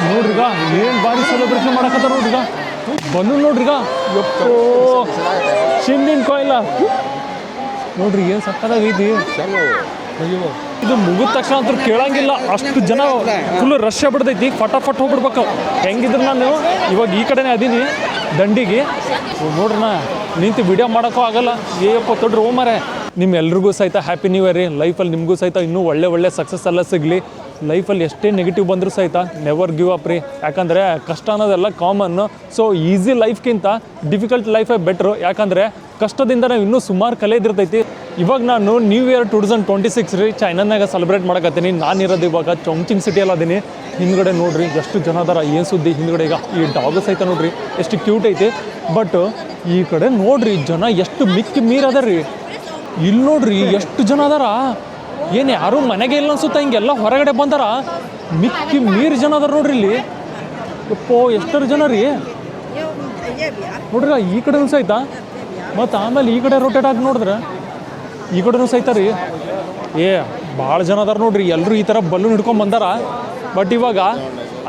ನೋಡ್ರಿಗ ಏನು ಭಾರಿ ಸೆಲೆಬ್ರೇಷನ್ ಮಾಡಕತ್ತಾರ ನೋಡ್ರಿಗ ಬಲೂನ್ ನೋಡ್ರಿಗ ಎಪ್ಪೋ ಶಿಂದಿನ ಕೊಯ್ಲ ನೋಡ್ರಿ ಏನು ಸಕ್ಕದಾಗೈತಿ ಅಯ್ಯೋ ಇದು ಮುಗಿದ ತಕ್ಷಣ ಅಂತೂ ಕೇಳಂಗಿಲ್ಲ ಅಷ್ಟು ಜನ ಫುಲ್ ರಶ್ ಆಗ್ಬಿಡ್ತೈತಿ ಫಟಾಫಟ್ ಹೋಗ್ಬಿಡ್ಬೇಕು ಹೆಂಗಿದ್ರು ನಾನು ಇವಾಗ ಈ ಕಡೆನೇ ಅದೀನಿ ದಂಡಿಗೆ ನೋಡ್ರಿ ನಾ ನಿಂತು ವಿಡಿಯೋ ಮಾಡೋಕ್ಕೂ ಆಗಲ್ಲ ಏಯಪ್ಪ ತೊಡ್ರಿ ಓಮರೆ ನಿಮ್ಮೆಲ್ರಿಗೂ ಸಹಿತ ಹ್ಯಾಪಿ ನ್ಯೂ ಇಯರ್ ರೀ ಲೈಫಲ್ಲಿ ನಿಮಗೂ ಸಹಿತ ಇನ್ನೂ ಒಳ್ಳೆ ಸಕ್ಸಸ್ ಎಲ್ಲ ಸಿಗಲಿ ಲೈಫಲ್ಲಿ ಎಷ್ಟೇ ನೆಗೆಟಿವ್ ಬಂದರೂ ಸಹಿತ ನೆವರ್ ಗಿವ್ ಅಪ್ ರೀ ಯಾಕಂದರೆ ಕಷ್ಟ ಅನ್ನೋದೆಲ್ಲ ಕಾಮನ್ನು ಸೊ ಈಸಿ ಲೈಫ್ಗಿಂತ ಡಿಫಿಕಲ್ಟ್ ಲೈಫೇ ಬೆಟ್ರು ಯಾಕಂದರೆ ಕಷ್ಟದಿಂದ ನಾವು ಇನ್ನೂ ಸುಮಾರು ಕಲಿಯೋದಿರ್ತೈತಿ ಇವಾಗ ನಾನು ನ್ಯೂ ಇಯರ್ 2026 ರೀ ಚೈನಾನಾಗ ಸೆಲೆಬ್ರೇಟ್ ಮಾಡಕತ್ತೀನಿ ನಾನಿರೋದು ಇವಾಗ ಚೊಂಗ್ಚಿಂಗ್ ಸಿಟಿಯಲ್ಲಿ ಅದೀನಿ ಹಿಂದ್ಗಡೆ ನೋಡ್ರಿ ಎಷ್ಟು ಜನ ಅದಾರ ಏನು ಸುದ್ದಿ ಹಿಂದ್ಗಡೆ ಈಗ ಈ ಡಾಗ್ ಸಹಿತ ನೋಡ್ರಿ ಎಷ್ಟು ಕ್ಯೂಟ್ ಐತಿ ಬಟ್ ಈ ಕಡೆ ನೋಡ್ರಿ ಜನ ಎಷ್ಟು ಮಿಕ್ಕಿ ಮೀರದಾರ ರೀ ಇಲ್ಲಿ ನೋಡ್ರಿ ಎಷ್ಟು ಜನ ಅದಾರ ಏನು ಯಾರೂ ಮನೆಗೆ ಇಲ್ಲ ಅನ್ಸುತ್ತಾ ಹಿಂಗೆಲ್ಲ ಹೊರಗಡೆ ಬಂದಾರ ಮಿಕ್ಕಿ ಮೀರ್ ಜನ ಅದಾರ ನೋಡ್ರಿ ಇಲ್ಲಿ ಯಪ್ಪೋ ಎಷ್ಟರ ಜನ ರೀ ನೋಡ್ರಿ ಈ ಕಡೆನೂ ಸಹಿತ ಮತ್ತು ಆಮೇಲೆ ಈ ಕಡೆ ರೊಟೇಟ್ ಆಗಿ ನೋಡಿದ್ರೆ ಈ ಕಡೆನೂ ಸಹಿತ ರೀ ಭಾಳ ಜನ ಅದಾರ ನೋಡ್ರಿ ಎಲ್ಲರೂ ಈ ಥರ ಬಲೂನ್ ಹಿಡ್ಕೊಂಡು ಬಂದಾರ ಬಟ್ ಇವಾಗ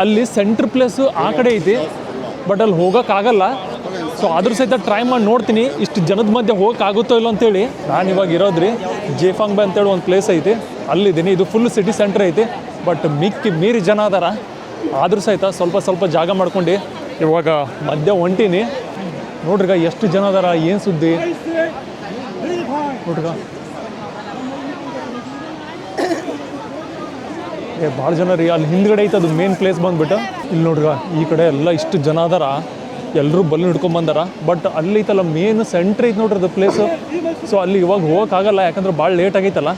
ಅಲ್ಲಿ ಸೆಂಟ್ರ್ ಪ್ಲೇಸು ಆ ಕಡೆ ಐತಿ ಬಟ್ ಅಲ್ಲಿ ಹೋಗೋಕ್ಕಾಗಲ್ಲ ಸೊ ಆದರೂ ಸಹಿತ ಟ್ರೈ ಮಾಡಿ ನೋಡ್ತೀನಿ ಇಷ್ಟು ಜನದ ಮಧ್ಯೆ ಹೋಗೋಕ್ಕಾಗುತ್ತೋ ಇಲ್ಲ ಅಂತೇಳಿ ನಾನು ಇವಾಗ ಇರೋದ್ರಿ ಜೇಫಾಂಗ್ ಬೈ ಅಂತೇಳಿ ಒಂದು ಪ್ಲೇಸ್ ಐತಿ ಅಲ್ಲಿದ್ದೀನಿ ಇದು ಫುಲ್ ಸಿಟಿ ಸೆಂಟ್ರ್ ಐತಿ ಬಟ್ ಮಿಕ್ಕಿ ಮೀರಿ ಜನ ಅದಾರ ಆದರೂ ಸಹಿತ ಸ್ವಲ್ಪ ಜಾಗ ಮಾಡ್ಕೊಂಡು ಇವಾಗ ಮಧ್ಯ ಹೊಂಟೀನಿ ನೋಡ್ರಿಗ ಎಷ್ಟು ಜನ ಅದಾರ ಏನು ಸುದ್ದಿ ನೋಡ್ರಿಗ ಭಾಳ ಜನ ರೀ ಅಲ್ಲಿ ಹಿಂದ್ಗಡೆ ಐತೆ ಅದು ಮೇನ್ ಪ್ಲೇಸ್ ಬಂದ್ಬಿಟ್ಟು ಇಲ್ಲಿ ನೋಡ್ರಿಗ ಈ ಕಡೆ ಎಲ್ಲ ಇಷ್ಟು ಜನ ಅದಾರ ಎಲ್ಲರೂ ಬಲೂನ್ ಹಿಡ್ಕೊಂಬಂದಾರ ಬಟ್ ಅಲ್ಲಿ ಐತಲ್ಲ ಮೇನ್ ಸೆಂಟ್ರ್ ಐತೆ ನೋಡ್ರಿ ಅದು ಪ್ಲೇಸು ಸೊ ಅಲ್ಲಿ ಇವಾಗ ಹೋಗೋಕ್ಕಾಗಲ್ಲ ಯಾಕಂದ್ರೆ ಭಾಳ ಲೇಟ್ ಆಗೈತಲ್ಲ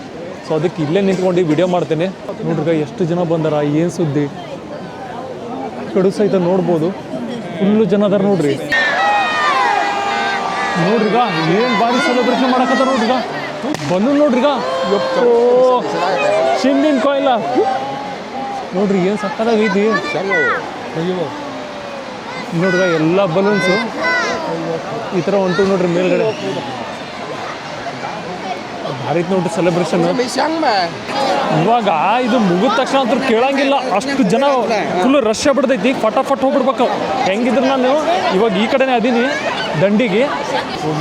ಸೊ ಅದಕ್ಕೆ ಇಲ್ಲೇ ನಿಂತ್ಕೊಂಡು ವಿಡಿಯೋ ಮಾಡ್ತೀನಿ ನೋಡ್ರಿಗ ಎಷ್ಟು ಜನ ಬಂದಾರ ಏನು ಸುದ್ದಿ ಕಡು ಸಹಿತ ನೋಡ್ಬೋದು ಫುಲ್ಲು ಜನ ಅದಾರ ನೋಡ್ರಿ ನೋಡ್ರಿಗ ಏನು ಭಾರಿ ಸೆಲೆಬ್ರೇಷನ್ ಮಾಡಕತ್ತಾರ ನೋಡ್ರಿಗ ಬಲೂನ್ ನೋಡ್ರಿಗ ಎಪ್ಪೋ ಶಿಂದಿನ ಕೊಯ್ಲ ನೋಡ್ರಿ ಏನು ಸಕ್ಕದಾಗೈತಿ ಅಯ್ಯೋ ನೋಡ್ರಿಗ ಎಲ್ಲ ಬಲೂನ್ಸು ಈ ಥರ ಹೊಂಟು ನೋಡ್ರಿ ಮೇಲ್ಗಡೆ ಭಾರಿ ನೋಡ್ರಿ ಸೆಲೆಬ್ರೇಷನ್ ಇವಾಗ ಇದು ಮುಗಿದ ತಕ್ಷಣ ಅಂತೂ ಕೇಳಂಗಿಲ್ಲ ಅಷ್ಟು ಜನ ಫುಲ್ ರಶ್ ಆಗ್ಬಿಡ್ತೈತಿ ಫಟಾಫಟ್ ಹೋಗ್ಬಿಡ್ಬೇಕು ಹೆಂಗಿದ್ರು ನಾನು ಇವಾಗ ಈ ಕಡೆನೇ ಅದೀನಿ ದಂಡಿಗೆ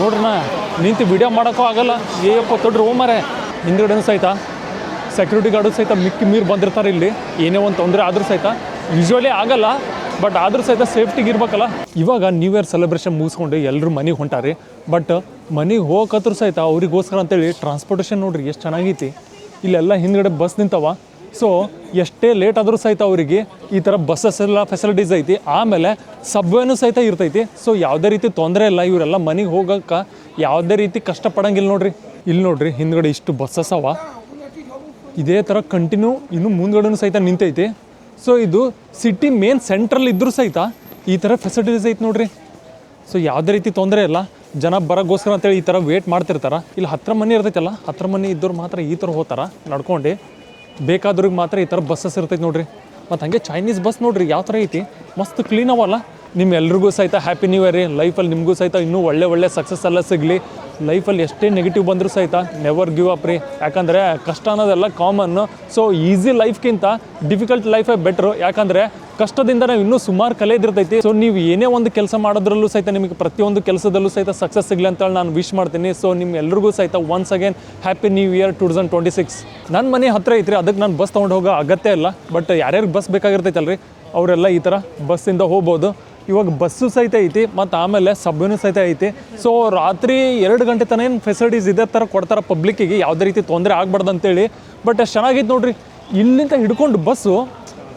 ನೋಡ್ರಿ ನಾ ನಿಂತು ವಿಡಿಯೋ ಮಾಡೋಕ್ಕೂ ಆಗಲ್ಲ ಏಯಪ್ಪ ತೊಡ್ರಿ ಓಮರೆ ಹಿಂದ್ಗಡೆನೂ ಸಹಿತ ಸೆಕ್ಯೂರಿಟಿ ಗಾರ್ಡು ಸಹಿತ ಮಿಕ್ಕಿ ಮೀರು ಬಂದಿರ್ತಾರೆ ಇಲ್ಲಿ ಏನೇ ಒಂದು ತೊಂದರೆ ಆದರೂ ಸಹಿತ ಯೂಶ್ವಲಿ ಆಗಲ್ಲ ಬಟ್ ಆದರೂ ಸಹಿತ ಸೇಫ್ಟಿಗೆ ಇರ್ಬೇಕಲ್ಲ ಇವಾಗ ನ್ಯೂ ಇಯರ್ ಸೆಲೆಬ್ರೇಷನ್ ಮುಗಿಸ್ಕೊಂಡು ಎಲ್ಲರೂ ಮನೆಗೆ ಹೊಂಟಾರಿ ಬಟ್ ಮನೆಗೆ ಹೋಗಕತ್ರೂ ಸಹಿತ ಅವ್ರಿಗೋಸ್ಕರ ಅಂತೇಳಿ ಟ್ರಾನ್ಸ್ಪೋರ್ಟೇಷನ್ ನೋಡ್ರಿ ಎಷ್ಟು ಚೆನ್ನಾಗೈತಿ ಇಲ್ಲೆಲ್ಲ ಹಿಂದ್ಗಡೆ ಬಸ್ ನಿಂತವ ಸೊ ಎಷ್ಟೇ ಲೇಟ್ ಆದರೂ ಸಹಿತ ಅವರಿಗೆ ಈ ಥರ ಬಸ್ಸಸ್ ಎಲ್ಲ ಫೆಸಿಲಿಟೀಸ್ ಐತಿ ಆಮೇಲೆ ಸಬ್ವೇನೂ ಸಹಿತ ಇರ್ತೈತಿ ಸೊ ಯಾವುದೇ ರೀತಿ ತೊಂದರೆ ಇಲ್ಲ ಇವರೆಲ್ಲ ಮನೆಗೆ ಹೋಗೋಕ್ಕೆ ಯಾವುದೇ ರೀತಿ ಕಷ್ಟಪಡಂಗಿಲ್ಲ ನೋಡ್ರಿ ಇಲ್ಲಿ ನೋಡ್ರಿ ಹಿಂದ್ಗಡೆ ಇಷ್ಟು ಬಸ್ಸಸ್ ಅವ ಇದೇ ಥರ ಕಂಟಿನ್ಯೂ ಇನ್ನು ಮುಂದ್ಗಡೆನೂ ಸಹಿತ ನಿಂತೈತಿ ಸೊ ಇದು ಸಿಟಿ ಮೇನ್ ಸೆಂಟ್ರಲ್ಲಿ ಇದ್ದರೂ ಸಹಿತ ಈ ಥರ ಫೆಸಿಲಿಟೀಸ್ ಐತೆ ನೋಡ್ರಿ ಸೊ ಯಾವುದೇ ರೀತಿ ತೊಂದರೆ ಇಲ್ಲ ಜನ ಬರೋಕ್ಕೋಸ್ಕರ ಅಂತೇಳಿ ಈ ಥರ ವೇಟ್ ಮಾಡ್ತಿರ್ತಾರೆ ಇಲ್ಲಿ ಹತ್ತಿರ ಮನೆ ಇರ್ತೈತಲ್ಲ ಹತ್ತಿರ ಮನೆ ಇದ್ದವ್ರು ಮಾತ್ರ ಈ ಥರ ಹೋಗ್ತಾರೆ ನಡ್ಕೊಂಡು ಬೇಕಾದ್ರಿಗೆ ಮಾತ್ರ ಈ ಥರ ಬಸ್ಸಸ್ ಇರ್ತೈತೆ ನೋಡ್ರಿ ಮತ್ತು ಹಾಗೆ ಚೈನೀಸ್ ಬಸ್ ನೋಡ್ರಿ ಯಾವ ಥರ ಐತಿ ಮಸ್ತ್ ಕ್ಲೀನ್ ಅವಲ್ಲ ನಿಮ್ಮೆಲ್ರಿಗೂ ಸಹಿತ ಹ್ಯಾಪಿ ನ್ಯೂ ಇಯರ್ ರೀ ಲೈಫಲ್ಲಿ ನಿಮಗೂ ಸಹಿತ ಇನ್ನೂ ಒಳ್ಳೆ ಸಕ್ಸಸ್ ಎಲ್ಲ ಸಿಗಲಿ ಲೈಫಲ್ಲಿ ಎಷ್ಟೇ ನೆಗೆಟಿವ್ ಬಂದರೂ ಸಹಿತ ನೆವರ್ ಗಿವ್ ಅಪ್ ರೀ ಯಾಕಂದರೆ ಕಷ್ಟ ಅನ್ನೋದೆಲ್ಲ ಕಾಮನ್ನು ಸೊ ಈಸಿ ಲೈಫ್ಗಿಂತ ಡಿಫಿಕಲ್ಟ್ ಲೈಫೇ ಬೆಟ್ರು ಯಾಕಂದರೆ ಕಷ್ಟದಿಂದ ನಾವು ಇನ್ನೂ ಸುಮಾರು ಕಲಿಯೋದಿರ್ತೈತಿ ಸೊ ನೀವು ಏನೇ ಒಂದು ಕೆಲಸ ಮಾಡೋದ್ರಲ್ಲೂ ಸಹಿತ ನಿಮಗೆ ಪ್ರತಿಯೊಂದು ಕೆಲಸದಲ್ಲೂ ಸಹಿತ ಸಕ್ಸಸ್ ಸಿಗಲಿ ಅಂತೇಳಿ ನಾನು ವಿಶ್ ಮಾಡ್ತೀನಿ ಸೊ ನಿಮ್ಮೆಲ್ರಿಗೂ ಸಹಿತ once again happy new year 2026 ನನ್ನ ಮನೆ ಹತ್ತಿರ ಐತ್ರಿ ಅದಕ್ಕೆ ನಾನು ಬಸ್ ತೊಗೊಂಡು ಹೋಗೋ ಅಗತ್ಯ ಇಲ್ಲ ಬಟ್ ಯಾರ್ಯಾರಿಗೆ ಬಸ್ ಬೇಕಾಗಿರ್ತೈತಲ್ರಿ ಅವರೆಲ್ಲ ಈ ಥರ ಬಸ್ಸಿಂದ ಹೋಗ್ಬೋದು ಇವಾಗ ಬಸ್ಸು ಸಹಿತ ಐತಿ ಮತ್ತು ಆಮೇಲೆ ಸಬ್ವೇನೂ ಸಹಿತ ಐತಿ ಸೊ ರಾತ್ರಿ 2 ಗಂಟೆ ತನಕ ಏನು ಫೆಸಿಲಿಟೀಸ್ ಇದೇ ಥರ ಕೊಡ್ತಾರೆ ಪಬ್ಲಿಕ್ಕಿಗೆ ಯಾವುದೇ ರೀತಿ ತೊಂದರೆ ಆಗ್ಬಾರ್ದು ಅಂತೇಳಿ ಬಟ್ ಅಷ್ಟು ಚೆನ್ನಾಗೈತೆ ನೋಡ್ರಿ ಇಲ್ಲಿಂದ ಹಿಡ್ಕೊಂಡು ಬಸ್ಸು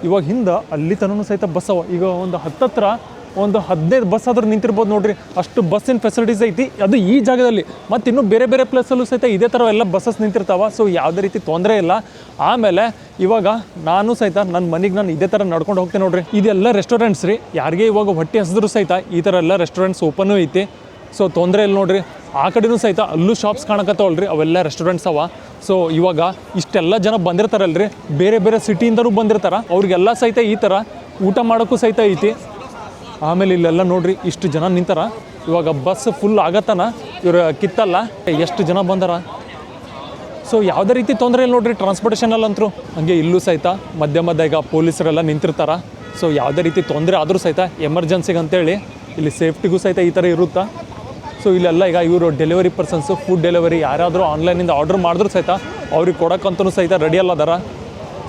ಇವಾಗ ಹಿಂದೆ ಅಲ್ಲಿ ತನೂ ಸಹಿತ ಬಸ್ ಅವ ಈಗ ಒಂದು ಹತ್ತತ್ರ ಒಂದು 15 ಬಸ್ ಆದ್ರೂ ನಿಂತಿರ್ಬೋದು ನೋಡ್ರಿ ಅಷ್ಟು ಬಸ್ಸಿನ ಫೆಸಿಲಿಟೀಸ್ ಐತಿ ಅದು ಈ ಜಾಗದಲ್ಲಿ ಮತ್ತು ಇನ್ನೂ ಬೇರೆ ಪ್ಲೇಸಲ್ಲೂ ಸಹಿತ ಇದೇ ಥರ ಎಲ್ಲ ಬಸ್ಸಸ್ ನಿಂತಿರ್ತಾವ ಸೊ ಯಾವುದೇ ರೀತಿ ತೊಂದರೆ ಇಲ್ಲ ಆಮೇಲೆ ಇವಾಗ ನಾನು ಸಹಿತ ನನ್ನ ಮನೆಗೆ ನಾನು ಇದೇ ಥರ ನಡ್ಕೊಂಡು ಹೋಗ್ತೀನಿ ನೋಡ್ರಿ ಇದೆಲ್ಲ ರೆಸ್ಟೋರೆಂಟ್ಸ್ ರೀ ಯಾರಿಗೆ ಇವಾಗ ಹೊಟ್ಟೆ ಹಸಿದ್ರು ಸಹಿತ ಈ ಥರ ಎಲ್ಲ ರೆಸ್ಟೋರೆಂಟ್ಸ್ ಓಪನ್ನೂ ಐತಿ ಸೊ ತೊಂದರೆ ಇಲ್ಲ ನೋಡ್ರಿ ಆ ಕಡೆನೂ ಸಹಿತ ಅಲ್ಲೂ ಶಾಪ್ಸ್ ಕಾಣಕತ್ತವಲ್ರಿ ಅವೆಲ್ಲ ರೆಸ್ಟೋರೆಂಟ್ಸ್ ಅವ ಸೊ ಇವಾಗ ಇಷ್ಟೆಲ್ಲ ಜನ ಬಂದಿರ್ತಾರಲ್ರಿ ಬೇರೆ ಸಿಟಿಯಿಂದನೂ ಬಂದಿರ್ತಾರೆ ಅವ್ರಿಗೆಲ್ಲ ಸಹಿತ ಈ ಥರ ಊಟ ಮಾಡೋಕ್ಕೂ ಸಹಿತ ಐತಿ ಆಮೇಲೆ ಇಲ್ಲೆಲ್ಲ ನೋಡ್ರಿ ಇಷ್ಟು ಜನ ನಿಂತಾರ ಇವಾಗ ಬಸ್ ಫುಲ್ ಆಗತ್ತನ ಇವ್ರು ಕಿತ್ತಲ್ಲ ಎಷ್ಟು ಜನ ಬಂದಾರ ಸೊ ಯಾವುದೇ ರೀತಿ ತೊಂದರೆ ಇಲ್ಲ ನೋಡ್ರಿ ಟ್ರಾನ್ಸ್ಪೋರ್ಟೇಷನಲ್ಲಂತರೂ ಹಾಗೆ ಇಲ್ಲೂ ಸಹಿತ ಮಧ್ಯ ಈಗ ಪೊಲೀಸರೆಲ್ಲ ನಿಂತಿರ್ತಾರೆ ಸೊ ಯಾವುದೇ ರೀತಿ ತೊಂದರೆ ಆದರೂ ಸಹಿತ ಎಮರ್ಜೆನ್ಸಿಗೆ ಅಂತೇಳಿ ಇಲ್ಲಿ ಸೇಫ್ಟಿಗೂ ಸಹಿತ ಈ ಥರ ಇರುತ್ತಾ. ಸೊ ಇಲ್ಲೆಲ್ಲ ಈಗ ಇವರು ಡೆಲಿವರಿ ಪರ್ಸನ್ಸು, ಫುಡ್ ಡೆಲಿವರಿ ಯಾರಾದರೂ ಆನ್ಲೈನಿಂದ ಆರ್ಡ್ರ್ ಮಾಡಿದ್ರು ಸಹಿತ ಅವ್ರಿಗೆ ಕೊಡೋಕ್ಕಂತೂ ಸಹಿತ ರೆಡಿ ಅಲ್ಲದಾರ.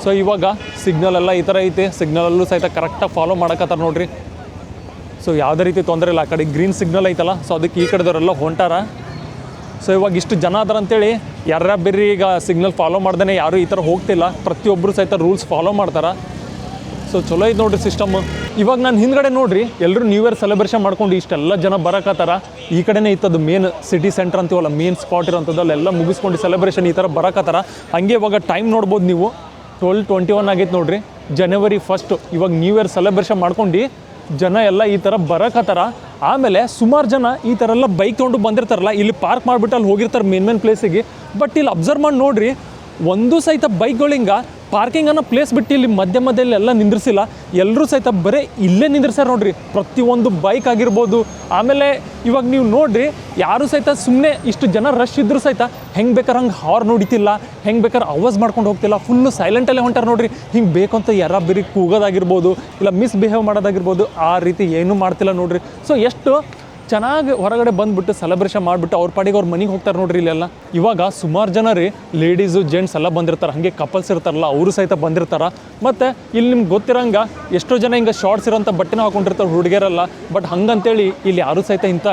ಸೊ ಇವಾಗ ಸಿಗ್ನಲ್ ಎಲ್ಲ ಈ ಥರ ಐತಿ, ಸಿಗ್ನಲಲ್ಲೂ ಸಹಿತ ಕರೆಕ್ಟಾಗಿ ಫಾಲೋ ಮಾಡಕತ್ತಾರ ನೋಡ್ರಿ. ಸೊ ಯಾವುದೇ ರೀತಿ ತೊಂದರೆ ಇಲ್ಲ. ಆ ಕಡೆ ಗ್ರೀನ್ ಸಿಗ್ನಲ್ ಐತಲ್ಲ, ಸೊ ಅದಕ್ಕೆ ಈ ಕಡೆದವರೆಲ್ಲ ಹೊಂಟಾರ. ಸೊ ಇವಾಗ ಇಷ್ಟು ಜನ ಅದಾರ ಅಂತೇಳಿ ಯಾರ್ಯಾರ ಬೇರೆ ಈಗ ಸಿಗ್ನಲ್ ಫಾಲೋ ಮಾಡ್ದೇ ಯಾರೂ ಈ ಥರ ಹೋಗ್ತಿಲ್ಲ, ಪ್ರತಿಯೊಬ್ಬರು ಸಹಿತ ರೂಲ್ಸ್ ಫಾಲೋ ಮಾಡ್ತಾರೆ. ಸೊ ಚಲೋ ಐತೆ ನೋಡ್ರಿ ಸಿಸ್ಟಮ್. ಇವಾಗ ನಾನು ಹಿಂದ್ಗಡೆ ನೋಡ್ರಿ ಎಲ್ಲರೂ ನ್ಯೂ ಇಯರ್ ಸೆಲೆಬ್ರೇಷನ್ ಮಾಡ್ಕೊಂಡು ಇಷ್ಟೆಲ್ಲ ಜನ ಬರಕತ್ತಾರ. ಈ ಕಡೆನೇ ಇತ್ತದು ಮೇನ್ ಸಿಟಿ ಸೆಂಟರ್ ಅಂತೀವಲ್ಲ, ಮೇನ್ ಸ್ಪಾಟ್ ಇರೋಂಥದ್ದು, ಅಲ್ಲೆಲ್ಲ ಮುಗಿಸ್ಕೊಂಡು ಸೆಲೆಬ್ರೇಷನ್ ಈ ಥರ ಬರಕತ್ತಾರ. ಹಾಗೆ ಇವಾಗ ಟೈಮ್ ನೋಡ್ಬೋದು ನೀವು, 12:21 ಆಗೈತೆ ನೋಡ್ರಿ, January 1. ಇವಾಗ ನ್ಯೂ ಇಯರ್ ಸೆಲೆಬ್ರೇಷನ್ ಮಾಡ್ಕೊಂಡು ಜನ ಎಲ್ಲ ಈ ಥರ ಬರಕತ್ತಾರ. ಆಮೇಲೆ ಸುಮಾರು ಜನ ಈ ಥರ ಎಲ್ಲ ಬೈಕ್ ತೊಗೊಂಡು ಬಂದಿರ್ತಾರಲ್ಲ, ಇಲ್ಲಿ ಪಾರ್ಕ್ ಮಾಡಿಬಿಟ್ಟು ಅಲ್ಲಿ ಹೋಗಿರ್ತಾರೆ ಮೇನ್ ಪ್ಲೇಸಿಗೆ. ಬಟ್ ಇಲ್ಲಿ ಅಬ್ಸರ್ವ್ ಮಾಡಿ ನೋಡ್ರಿ, ಒಂದು ಸಹಿತ ಬೈಕ್ಗಳಿಂಗ ಪಾರ್ಕಿಂಗ್ ಅನ್ನೋ ಪ್ಲೇಸ್ ಬಿಟ್ಟು ಇಲ್ಲಿ ಮಧ್ಯದಲ್ಲಿ ಎಲ್ಲ ನಿಂದ್ರಿಸಿಲ್ಲ. ಎಲ್ಲರೂ ಸಹಿತ ಬರೀ ಇಲ್ಲೇ ನಿಂದ್ರಿಸ್ಯಾರ ನೋಡ್ರಿ, ಪ್ರತಿಯೊಂದು ಬೈಕ್ ಆಗಿರ್ಬೋದು. ಆಮೇಲೆ ಇವಾಗ ನೀವು ನೋಡ್ರಿ, ಯಾರು ಸಹಿತ ಸುಮ್ಮನೆ ಇಷ್ಟು ಜನ ರಶ್ ಇದ್ದರೂ ಸಹಿತ ಹೆಂಗೆ ಬೇಕಾದ್ರೆ ಹಂಗೆ ಹಾರ್ನ್ ಹೊಡಿತಿಲ್ಲ, ಹೆಂಗೆ ಬೇಕಾದ್ರೆ ಆವಾಜ್ ಮಾಡ್ಕೊಂಡು ಹೋಗ್ತಿಲ್ಲ, ಫುಲ್ಲು ಸೈಲೆಂಟಲ್ಲೇ ಹೊಂಟಾರ ನೋಡ್ರಿ. ಹಿಂಗೆ ಬೇಕಂತ ಯಾರ ಬೇರೆ ಕೂಗೋದಾಗಿರ್ಬೋದು, ಇಲ್ಲ ಮಿಸ್ಬಿಹೇವ್ ಮಾಡೋದಾಗಿರ್ಬೋದು, ಆ ರೀತಿ ಏನೂ ಮಾಡ್ತಿಲ್ಲ ನೋಡ್ರಿ. ಸೊ ಎಷ್ಟು ಚೆನ್ನಾಗಿ ಹೊರಗಡೆ ಬಂದುಬಿಟ್ಟು ಸೆಲೆಬ್ರೇಷನ್ ಮಾಡಿಬಿಟ್ಟು ಅವ್ರ ಪಾಡಿಗೆ ಅವ್ರ ಮನೆಗೆ ಹೋಗ್ತಾರೆ ನೋಡ್ರಿ. ಇಲ್ಲೆಲ್ಲ ಇವಾಗ ಸುಮಾರು ಜನ ರೀ, ಲೇಡೀಸು ಜೆಂಟ್ಸ್ ಎಲ್ಲ ಬಂದಿರ್ತಾರೆ, ಹಾಗೆ ಕಪಲ್ಸ್ ಇರ್ತಾರಲ್ಲ ಅವರು ಸಹಿತ ಬಂದಿರ್ತಾರೆ. ಮತ್ತು ಇಲ್ಲಿ ನಿಮ್ಗೆ ಗೊತ್ತಿರೋಂಗೆ ಎಷ್ಟೋ ಜನ ಹಿಂಗೆ ಶಾರ್ಟ್ಸ್ ಇರೋಂಥ ಬಟ್ಟೆನ ಹಾಕೊಂಡಿರ್ತಾರೆ ಹುಡುಗಿಯರೆಲ್ಲ. ಬಟ್ ಹಂಗಂತೇಳಿ ಇಲ್ಲಿ ಯಾರೂ ಸಹಿತ ಇಂಥ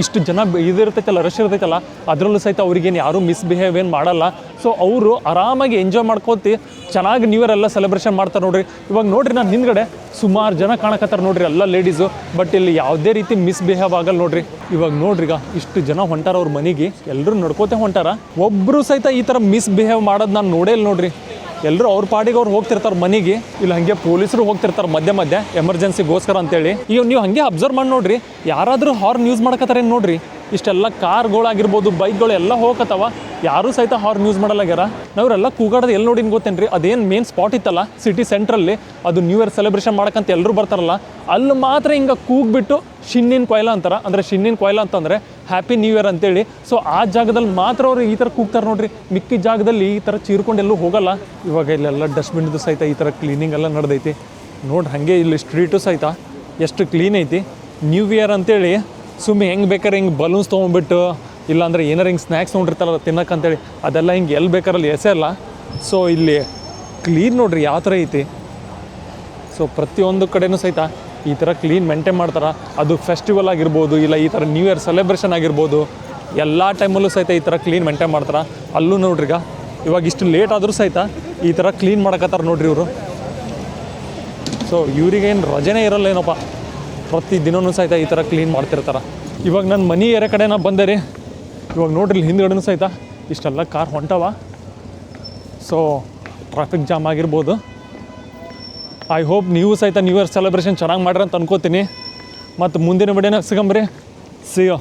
ಇಷ್ಟು ಜನ ಇದಿರ್ತೈತಲ್ಲ, ರಶ್ ಇರ್ತೈತಲ್ಲ, ಅದರಲ್ಲೂ ಸಹಿತ ಅವ್ರಿಗೇನು ಯಾರೂ ಮಿಸ್ಬಿಹೇವ್ ಏನು ಮಾಡಲ್ಲ. ಸೊ ಅವರು ಆರಾಮಾಗಿ ಎಂಜಾಯ್ ಮಾಡ್ಕೋತಿ ಚೆನ್ನಾಗಿ ನ್ಯೂ ಇಯರ್ ಎಲ್ಲ ಸೆಲೆಬ್ರೇಷನ್ ಮಾಡ್ತಾರೆ ನೋಡ್ರಿ. ಇವಾಗ ನೋಡ್ರಿ, ನಾನು ಹಿಂದ್ಗಡೆ ಸುಮಾರು ಜನ ಕಾಣಕತ್ತಾರೆ ನೋಡ್ರಿ, ಎಲ್ಲ ಲೇಡೀಸು. ಬಟ್ ಇಲ್ಲಿ ಯಾವುದೇ ರೀತಿ ಮಿಸ್ಬಿಹೇವ್ ಆಗಲ್ಲ ನೋಡ್ರಿ. ಇವಾಗ ನೋಡ್ರಿ, ಈಗ ಇಷ್ಟು ಜನ ಹೊಂಟಾರ ಅವ್ರ ಮನೆಗೆ, ಎಲ್ಲರೂ ನಡ್ಕೋತೆ ಹೊಂಟಾರ. ಒಬ್ಬರು ಸಹಿತ ಈ ಥರ ಮಿಸ್ಬಿಹೇವ್ ಮಾಡೋದು ನಾನು ನೋಡೇ ಇಲ್ಲ ನೋಡ್ರಿ. ಎಲ್ಲರೂ ಅವ್ರ ಪಾಡಿಗೆ ಅವ್ರು ಹೋಗ್ತಿರ್ತಾರೆ ಮನೆಗೆ. ಇಲ್ಲಿ ಹಾಗೆ ಪೊಲೀಸರು ಹೋಗ್ತಿರ್ತಾರೆ ಮಧ್ಯೆ ಎಮರ್ಜೆನ್ಸಿಗೋಸ್ಕರ ಅಂತೇಳಿ. ಈಗ ನೀವು ಹಾಗೆ ಅಬ್ಸರ್ವ್ ಮಾಡಿ ನೋಡ್ರಿ, ಯಾರಾದರೂ ಹಾರ್ನ್ ಯೂಸ್ ಮಾಡಕತ್ತಾರೇನು ನೋಡ್ರಿ. ಇಷ್ಟೆಲ್ಲ ಕಾರ್ಗಳಾಗಿರ್ಬೋದು, ಬೈಕ್ಗಳು ಎಲ್ಲ ಹೋಗಕತ್ತಾವ, ಯಾರೂ ಸಹಿತ ಹಾರ್ನ್ ಯೂಸ್ ಮಾಡಲಾಗ್ಯಾರ. ನಾವ್ರೆಲ್ಲ ಕೂಗಾಡೋದು ಎಲ್ಲಿ ನೋಡಿನ ಗೊತ್ತೇನ್ರಿ, ಅದೇನು ಮೇನ್ ಸ್ಪಾಟ್ ಇತ್ತಲ್ಲ ಸಿಟಿ ಸೆಂಟ್ರಲ್ಲಿ, ಅದು ನ್ಯೂ ಇಯರ್ ಸೆಲೆಬ್ರೇಷನ್ ಮಾಡಕ್ಕಂತ ಎಲ್ಲರೂ ಬರ್ತಾರಲ್ಲ, ಅಲ್ಲಿ ಮಾತ್ರ ಹಿಂಗೆ ಕೂಗ್ಬಿಟ್ಟು ಶಿನ್ನಿನ ಕೊಯ್ಲ ಅಂತಾರೆ. ಅಂದರೆ ಶಿನ್ನಿನ ಕೊಯ್ಲ ಅಂತಂದರೆ ಹ್ಯಾಪಿ ನ್ಯೂ ಇಯರ್ ಅಂತೇಳಿ. ಸೊ ಆ ಜಾಗದಲ್ಲಿ ಮಾತ್ರ ಅವರು ಈ ಥರ ಕೂಗ್ತಾರೆ ನೋಡ್ರಿ, ಮಿಕ್ಕಿ ಜಾಗದಲ್ಲಿ ಈ ಥರ ಚೀರ್ಕೊಂಡು ಎಲ್ಲೂ ಹೋಗಲ್ಲ. ಇವಾಗ ಇಲ್ಲೆಲ್ಲ ಡಸ್ಟ್ಬಿನ್ದು ಸಹಿತ ಈ ಥರ ಕ್ಲೀನಿಂಗ್ ಎಲ್ಲ ನಡೆದೈತಿ ನೋಡಿ. ಹಾಗೆ ಇಲ್ಲಿ ಸ್ಟ್ರೀಟು ಸಹಿತ ಎಷ್ಟು ಕ್ಲೀನ್ ಐತಿ. ನ್ಯೂ ಇಯರ್ ಅಂತೇಳಿ ಸುಮ್ಮನೆ ಹೆಂಗೆ ಬೇಕಾದ್ರೆ ಹಿಂಗೆ ಬಲೂನ್ಸ್ ತೊಗೊಂಡ್ಬಿಟ್ಟು, ಇಲ್ಲಾಂದ್ರೆ ಏನಾರು ಹಿಂಗೆ ಸ್ನ್ಯಾಕ್ಸ್ ತೊಗೊಂಡಿರ್ತಾರಲ್ಲ ತಿನ್ನಕ್ಕಂತೇಳಿ, ಅದೆಲ್ಲ ಹಿಂಗೆ ಎಲ್ಲಿ ಬೇಕಾರಲ್ಲಿ ಎಸೆಯಲ್ಲ. ಸೊ ಇಲ್ಲಿ ಕ್ಲೀನ್ ನೋಡ್ರಿ ಯಾವ ಥರ ಐತಿ. ಸೊ ಪ್ರತಿಯೊಂದು ಕಡೆನೂ ಸಹಿತ ಈ ಥರ ಕ್ಲೀನ್ ಮೇಂಟೈನ್ ಮಾಡ್ತಾರೆ. ಅದು ಫೆಸ್ಟಿವಲ್ ಆಗಿರ್ಬೋದು, ಇಲ್ಲ ಈ ಥರ ನ್ಯೂ ಇಯರ್ ಸೆಲೆಬ್ರೇಷನ್ ಆಗಿರ್ಬೋದು, ಎಲ್ಲ ಟೈಮಲ್ಲೂ ಸಹಿತ ಈ ಥರ ಕ್ಲೀನ್ ಮೇಂಟೈನ್ ಮಾಡ್ತಾರೆ. ಅಲ್ಲೂ ನೋಡ್ರಿ, ಇವಾಗ ಇಷ್ಟು ಲೇಟ್ ಆದರೂ ಸಹಿತ ಈ ಥರ ಕ್ಲೀನ್ ಮಾಡಕತ್ತಾರೆ ನೋಡ್ರಿ ಇವರು. ಸೊ ಇವ್ರಿಗೇನು ರಜೆನೇ ಇರಲ್ಲ ಏನಪ್ಪ, ಪ್ರತಿ ದಿನವೂ ಸಹಿತ ಈ ಥರ ಕ್ಲೀನ್ ಮಾಡ್ತಿರ್ತಾರೆ. ಇವಾಗ ನನ್ನ ಮನೆ ಏರಿಯಾ ಕಡೆನ ಬಂದೆ ರೀ. ಇವಾಗ ನೋಡ್ರಿ, ಇಲ್ಲಿ ಹಿಂದ್ಗಡೆನೂ ಸಹಿತ ಇಷ್ಟೆಲ್ಲ ಕಾರ್ ಹೊಂಟವ. ಸೊ ಟ್ರಾಫಿಕ್ ಜಾಮ್ ಆಗಿರ್ಬೋದು. ಐ ಹೋಪ್ ನೀವು ಸಹಿತ ನ್ಯೂ ಇಯರ್ ಸೆಲೆಬ್ರೇಷನ್ ಚೆನ್ನಾಗಿ ಮಾಡ್ರಿ ಅಂತ ಅನ್ಕೋತೀನಿ. ಮತ್ತು ಮುಂದಿನ ವಿಡಿಯೋನಾಗ ಸಿಗಂಬ್ರಿ. C you.